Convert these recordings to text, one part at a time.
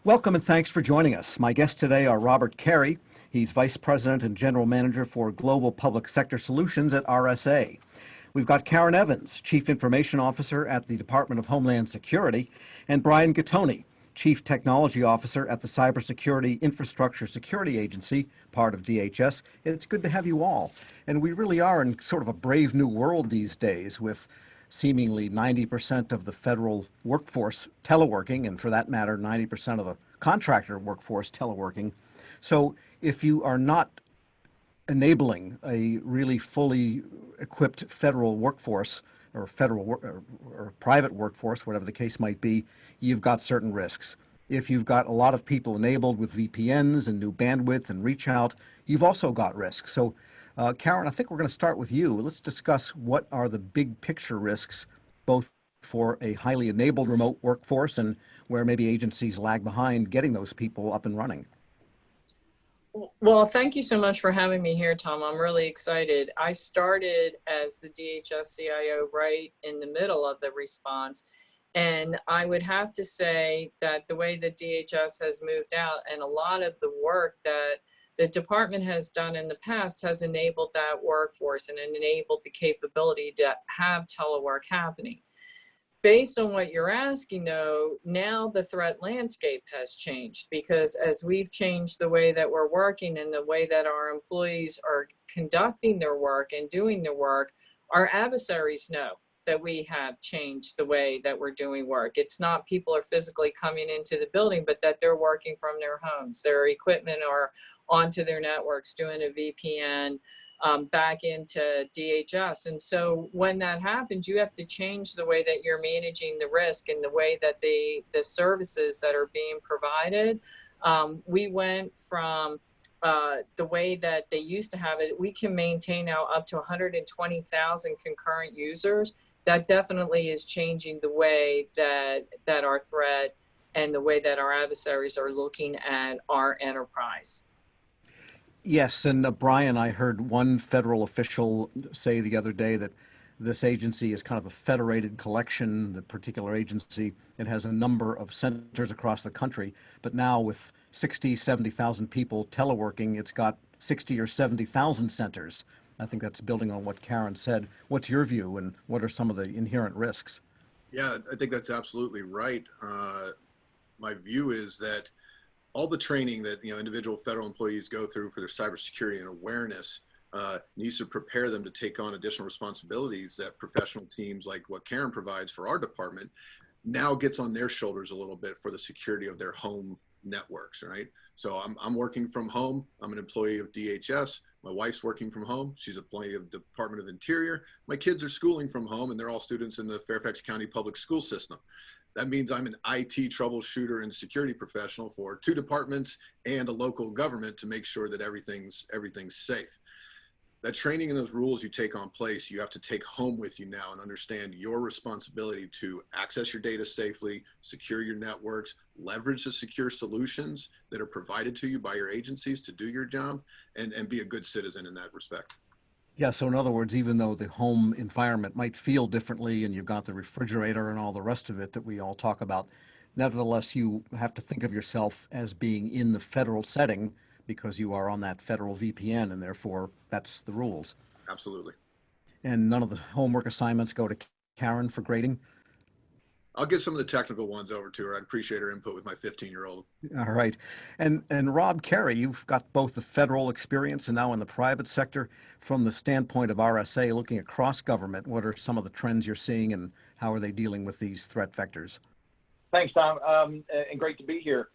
Welcome and thanks for joining us. My guests today are Robert Carey. He's Vice President and General Manager for Global Public Sector Solutions at RSA. We've got Karen Evans, Chief Information Officer at the Department of Homeland Security, and Brian Gattoni, Chief Technology Officer at the Cybersecurity Infrastructure Security Agency, part of DHS. It's good to have you all. And we really are in sort of a brave new world these days with seemingly 90% of the federal workforce teleworking, and for that matter, 90% of the contractor workforce teleworking. So if you are not enabling a really fully equipped federal workforce or or private workforce, whatever the case might be, you've got certain risks. If you've got a lot of people enabled with VPNs and new bandwidth and reach out, you've also got risks. So Karen, I think we're going to start with you. Let's discuss what are the big picture risks, both for a highly enabled remote workforce and where maybe agencies lag behind getting those people up and running. Well, thank you so much for having me here, Tom. I'm really excited. I started as the DHS CIO right in the middle of the response. And I would have to say that the way that DHS has moved out and a lot of the work that the department has done in the past has enabled that workforce and enabled the capability to have telework happening. Based on what you're asking, though, now the threat landscape has changed because as we've changed the way that we're working and the way that our employees are conducting their work and doing their work, our adversaries know that we have changed the way that we're doing work. It's not people are physically coming into the building, but that they're working from their homes. Their equipment are onto their networks, doing a VPN back into DHS. And so when that happens, you have to change the way that you're managing the risk and the way that the services that are being provided. We went from the way that they used to have it. We can maintain now up to 120,000 concurrent users. That definitely is changing the way that our threat and the way that our adversaries are looking at our enterprise. Yes, and Brian, I heard one federal official say the other day that this agency is kind of a federated collection, the particular agency. It has a number of centers across the country, but now with 60, 70,000 people teleworking, it's got 60 or 70,000 centers. I think that's building on what Karen said. What's your view and what are some of the inherent risks? Yeah, I think that's absolutely right. My view is that all the training that individual federal employees go through for their cybersecurity and awareness needs to prepare them to take on additional responsibilities that professional teams like what Karen provides for our department now gets on their shoulders a little bit for the security of their home networks, right? So I'm working from home. I'm an employee of DHS. My wife's working from home. She's an employee of the Department of Interior. My kids are schooling from home and they're all students in the Fairfax County public school system. That means I'm an IT troubleshooter and security professional for two departments and a local government to make sure that everything's safe. That training and those rules you take on place, you have to take home with you now and understand your responsibility to access your data safely, secure your networks, leverage the secure solutions that are provided to you by your agencies to do your job, and be a good citizen in that respect. Yeah, so in other words, even though the home environment might feel differently and you've got the refrigerator and all the rest of it that we all talk about, nevertheless, you have to think of yourself as being in the federal setting because you are on that federal VPN and therefore that's the rules. Absolutely. And none of the homework assignments go to Karen for grading? I'll get some of the technical ones over to her. I'd appreciate her input with my 15-year-old. All right. And Rob Carey, you've got both the federal experience and now in the private sector. From the standpoint of RSA, looking across government, what are some of the trends you're seeing and how are they dealing with these threat vectors? Thanks, Tom, and great to be here.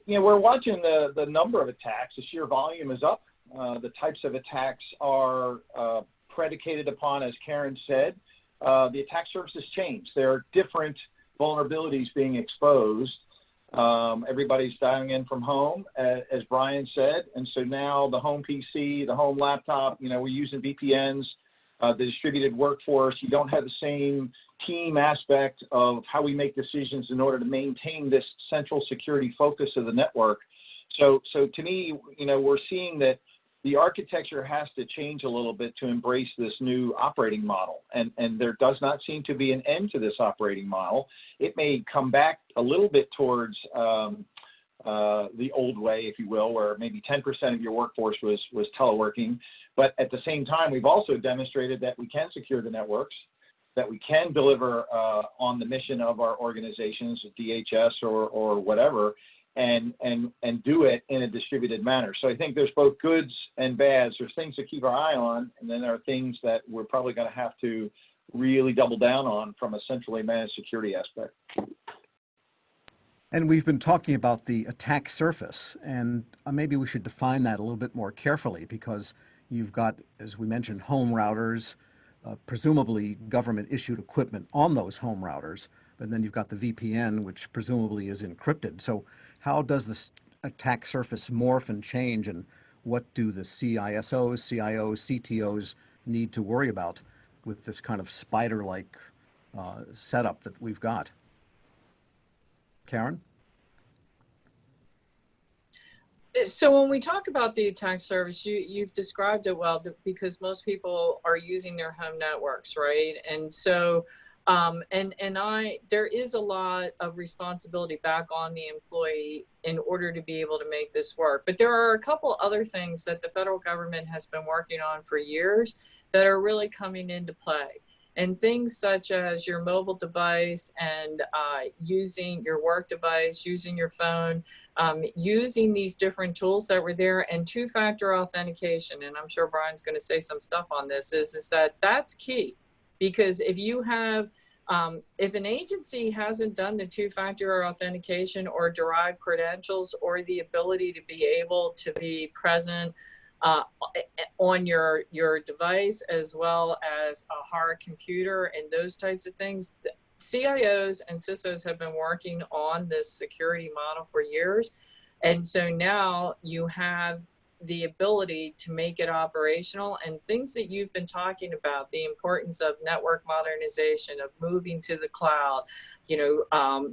We're watching the number of attacks. The sheer volume is up. The types of attacks are predicated upon, as Karen said, the attack surface has changed. There are different vulnerabilities being exposed. Everybody's dialing in from home, as Brian said, and so now the home PC, the home laptop, we're using VPNs, the distributed workforce. You don't have the same team aspect of how we make decisions in order to maintain this central security focus of the network. So to me, we're seeing that the architecture has to change a little bit to embrace this new operating model. And there does not seem to be an end to this operating model. It may come back a little bit towards the old way, if you will, where maybe 10% of your workforce was teleworking. But at the same time, we've also demonstrated that we can secure the networks, that we can deliver on the mission of our organizations, DHS or whatever, and do it in a distributed manner. So I think there's both goods and bads. There's things to keep our eye on, and then there are things that we're probably going to have to really double down on from a centrally managed security aspect. And we've been talking about the attack surface, and maybe we should define that a little bit more carefully, because you've got, as we mentioned, home routers, presumably government-issued equipment on those home routers, but then you've got the VPN, which presumably is encrypted. So how does this attack surface morph and change, and what do the CISOs, CIOs, CTOs need to worry about with this kind of spider-like setup that we've got? Karen? So when we talk about the attack surface, you've described it well, because most people are using their home networks, right? And so, there is a lot of responsibility back on the employee in order to be able to make this work. But there are a couple other things that the federal government has been working on for years that are really coming into play. And things such as your mobile device and using your work device, using your phone, using these different tools that were there, and two-factor authentication. And I'm sure Brian's going to say some stuff on this. Is that's key, because if you have, if an agency hasn't done the two-factor authentication or derived credentials or the ability to be able to be present on your device, as well as a hard computer and those types of things. CIOs and CISOs have been working on this security model for years. And so now you have the ability to make it operational, and things that you've been talking about, the importance of network modernization, of moving to the cloud,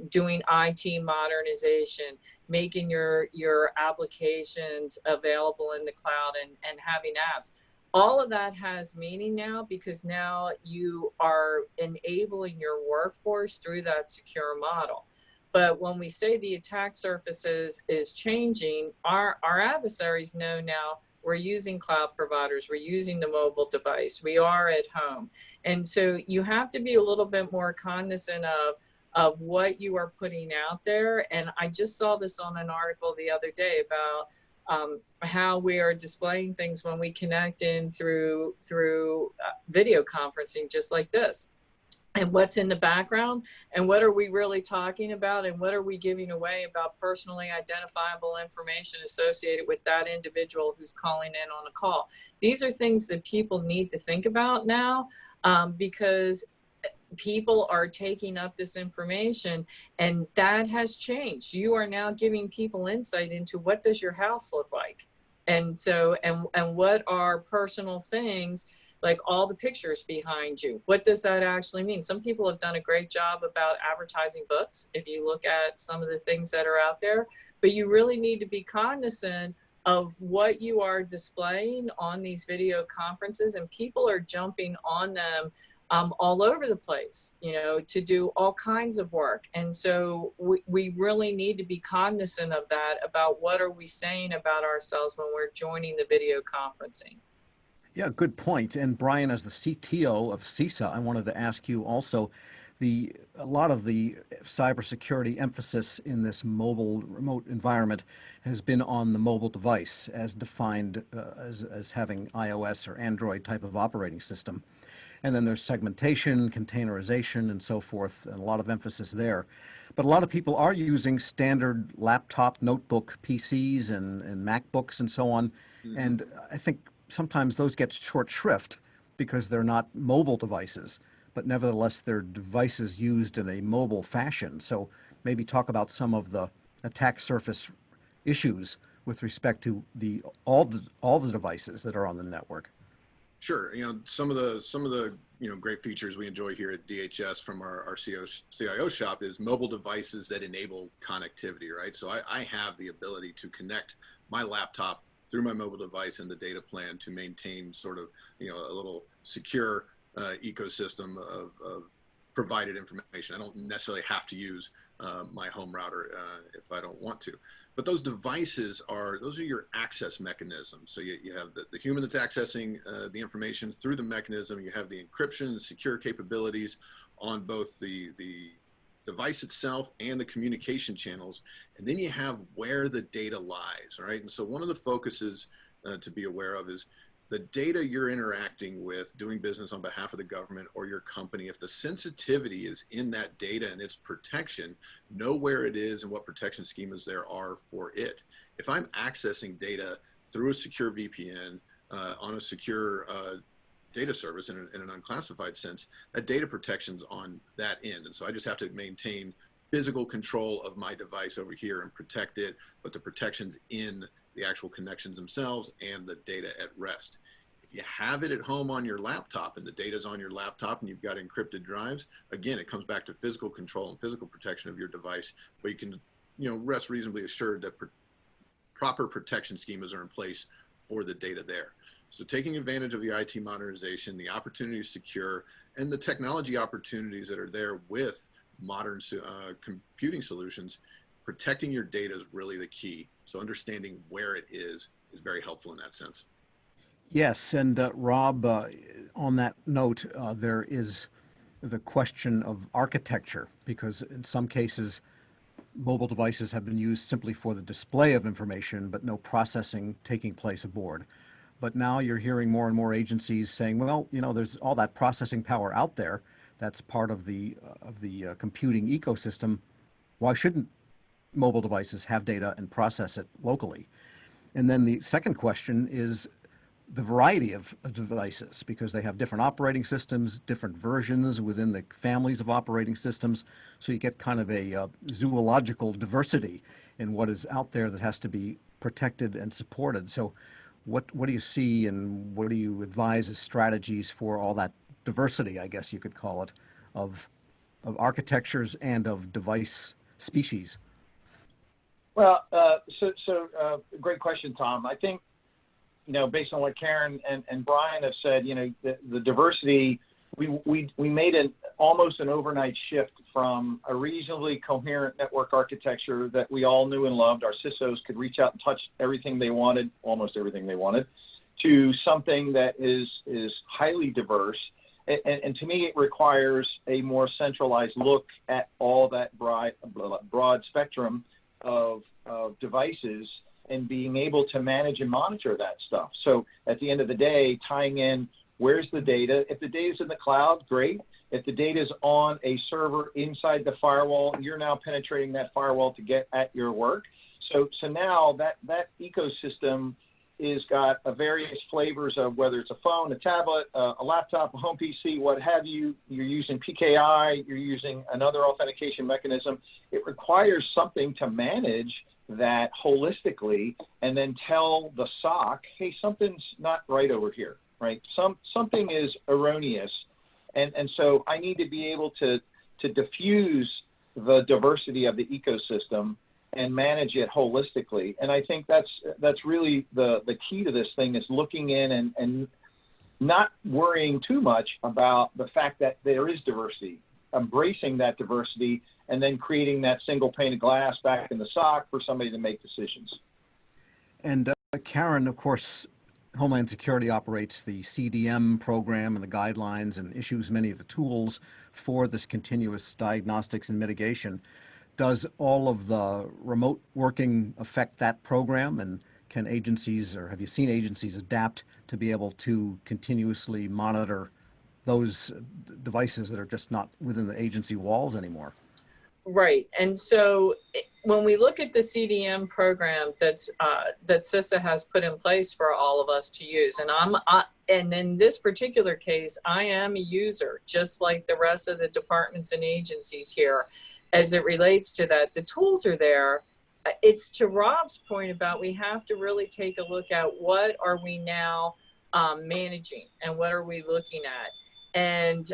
doing IT modernization, making your applications available in the cloud, and having apps. All of that has meaning now, because now you are enabling your workforce through that secure model. But when we say the attack surfaces is changing, our adversaries know now we're using cloud providers, we're using the mobile device, we are at home. And so you have to be a little bit more cognizant of what you are putting out there. And I just saw this on an article the other day about how we are displaying things when we connect in through video conferencing, just like this. And what's in the background, and what are we really talking about, and what are we giving away about personally identifiable information associated with that individual who's calling in on a call. These are things that people need to think about now, because people are taking up this information, and that has changed. You are now giving people insight into what does your house look like, and so and what are personal things, like all the pictures behind you. What does that actually mean? Some people have done a great job about advertising books, if you look at some of the things that are out there, but you really need to be cognizant of what you are displaying on these video conferences, and people are jumping on them all over the place, to do all kinds of work. And so we really need to be cognizant of that, about what are we saying about ourselves when we're joining the video conferencing. Yeah, good point. And Brian, as the CTO of CISA, I wanted to ask you also, a lot of the cybersecurity emphasis in this mobile remote environment has been on the mobile device, as defined as having iOS or Android type of operating system. And then there's segmentation, containerization, and so forth, and a lot of emphasis there. But a lot of people are using standard laptop, notebook PCs and MacBooks and so on. Mm-hmm. And I think sometimes those get short shrift because they're not mobile devices, but nevertheless they're devices used in a mobile fashion. So maybe talk about some of the attack surface issues with respect to all the devices that are on the network. Sure. Some of the great features we enjoy here at DHS from our CIO shop is mobile devices that enable connectivity, right? So I have the ability to connect my laptop through my mobile device and the data plan to maintain sort of, a little secure ecosystem of provided information. I don't necessarily have to use my home router if I don't want to. But those devices those are your access mechanisms. So you have the human that's accessing the information through the mechanism. You have the encryption and secure capabilities on both the device itself and the communication channels. And then you have where the data lies, right? And so one of the focuses to be aware of is the data you're interacting with, doing business on behalf of the government or your company. If the sensitivity is in that data and its protection, know where it is and what protection schemas there are for it. If I'm accessing data through a secure VPN on a secure data service in an unclassified sense, that data protection's on that end. And so I just have to maintain physical control of my device over here and protect it, but the protection's in the actual connections themselves and the data at rest. If you have it at home on your laptop and the data's on your laptop and you've got encrypted drives, again, it comes back to physical control and physical protection of your device, but you can, rest reasonably assured that proper protection schemas are in place for the data there. So taking advantage of the IT modernization, the opportunity to secure, and the technology opportunities that are there with modern computing solutions, protecting your data is really the key. So understanding where it is very helpful in that sense. Yes, and Rob, on that note, there is the question of architecture, because in some cases, mobile devices have been used simply for the display of information, but no processing taking place aboard. But now you're hearing more and more agencies saying, well, there's all that processing power out there that's part of the computing ecosystem. Why shouldn't mobile devices have data and process it locally? And then the second question is the variety of devices, because they have different operating systems, different versions within the families of operating systems. So you get kind of a zoological diversity in what is out there that has to be protected and supported. So what do you see and what do you advise as strategies for all that diversity, I guess you could call it, of architectures and of device species? Well, great question, Tom. I think, based on what Karen and Brian have said, the diversity, we made almost an overnight shift from a reasonably coherent network architecture that we all knew and loved. Our CISOs could reach out and touch everything they wanted, almost everything they wanted, to something that is highly diverse. And to me, it requires a more centralized look at all that broad spectrum of devices and being able to manage and monitor that stuff. So at the end of the day, tying in where's the data. If the data's in the cloud, great. If the data's on a server inside the firewall, you're now penetrating that firewall to get at your work. So now that ecosystem is got a various flavors of whether it's a phone, a tablet, a laptop, a home PC, what have you. You're using PKI, you're using another authentication mechanism. It requires something to manage that holistically and then tell the SOC, hey, something's not right over here, right? Something is erroneous. And so I need to be able to diffuse the diversity of the ecosystem and manage it holistically. And I think that's really the key to this thing, is looking in and not worrying too much about the fact that there is diversity, embracing that diversity, and then creating that single pane of glass back in the SOC for somebody to make decisions. And Karen, of course, Homeland Security operates the CDM program and the guidelines and issues many of the tools for this continuous diagnostics and mitigation. Does all of the remote working affect that program? And can agencies, or have you seen agencies adapt to be able to continuously monitor those devices that are just not within the agency walls anymore? Right. And so when we look at the CDM program that CISA has put in place for all of us to use, and in this particular case, I am a user, just like the rest of the departments and agencies here, as it relates to that. The tools are there. It's to Rob's point about we have to really take a look at what are we now managing and what are we looking at. and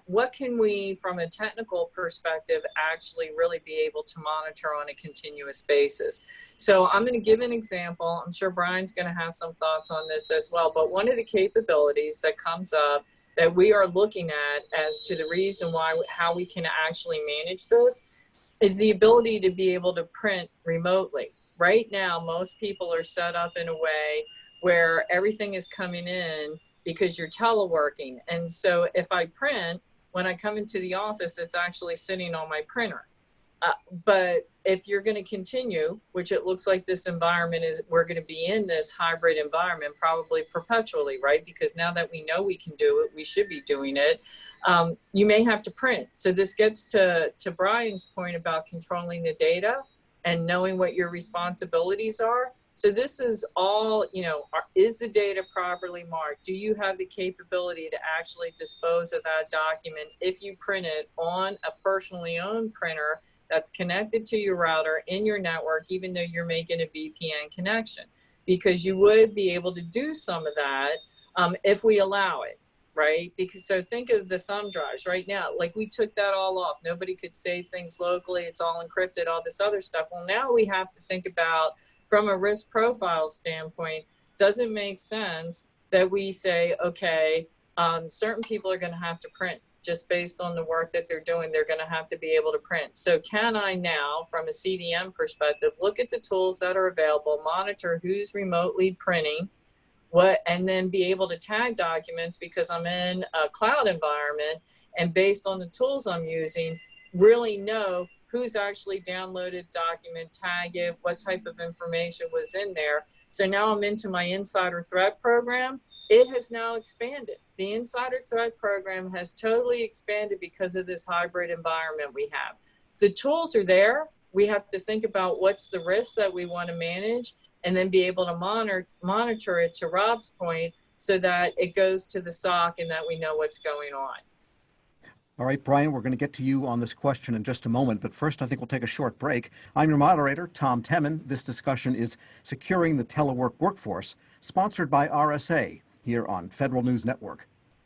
what can we, from a technical perspective, actually really be able to monitor on a continuous basis. So I'm going to give an example. I'm sure Brian's going to have some thoughts on this as well, but one of the capabilities that comes up that we are looking at as to the reason why, how we can actually manage this, is the ability to be able to print remotely. Right now, most people are set up in a way where everything is coming in because you're teleworking. And so if I print, when I come into the office, it's actually sitting on my printer. But if you're going to continue, which it looks like this environment is, we're going to be in this hybrid environment probably perpetually, right? Because now that we know we can do it, we should be doing it. You may have to print. So this gets to Brian's point about controlling the data and knowing what your responsibilities are. So this is all, you know, is the data properly marked? Do you have the capability to actually dispose of that document if you print it on a personally owned printer that's connected to your router in your network, even though you're making a VPN connection? Because you would be able to do some of that if we allow it, right? Because so think of the thumb drives right now, like we took that all off. Nobody could save things locally. It's all encrypted, all this other stuff. Well, now we have to think about, from a risk profile standpoint, does it make sense that we say, okay, certain people are going to have to print just based on the work that they're doing, they're going to have to be able to print. So can I now, from a CDM perspective, look at the tools that are available, monitor who's remotely printing, and then be able to tag documents because I'm in a cloud environment, and based on the tools I'm using, really know who's actually downloaded document, tag it, what type of information was in there. So now I'm into my insider threat program. It has now expanded. The insider threat program has totally expanded because of this hybrid environment we have. The tools are there. We have to think about what's the risk that we want to manage, and then be able to monitor it, to Rob's point, so that it goes to the SOC and that we know what's going on. All right, Brian, we're going to get to you on this question in just a moment, but first I think we'll take a short break. I'm your moderator, Tom Temin. This discussion is Securing the Telework Workforce, sponsored by RSA here on Federal News Network.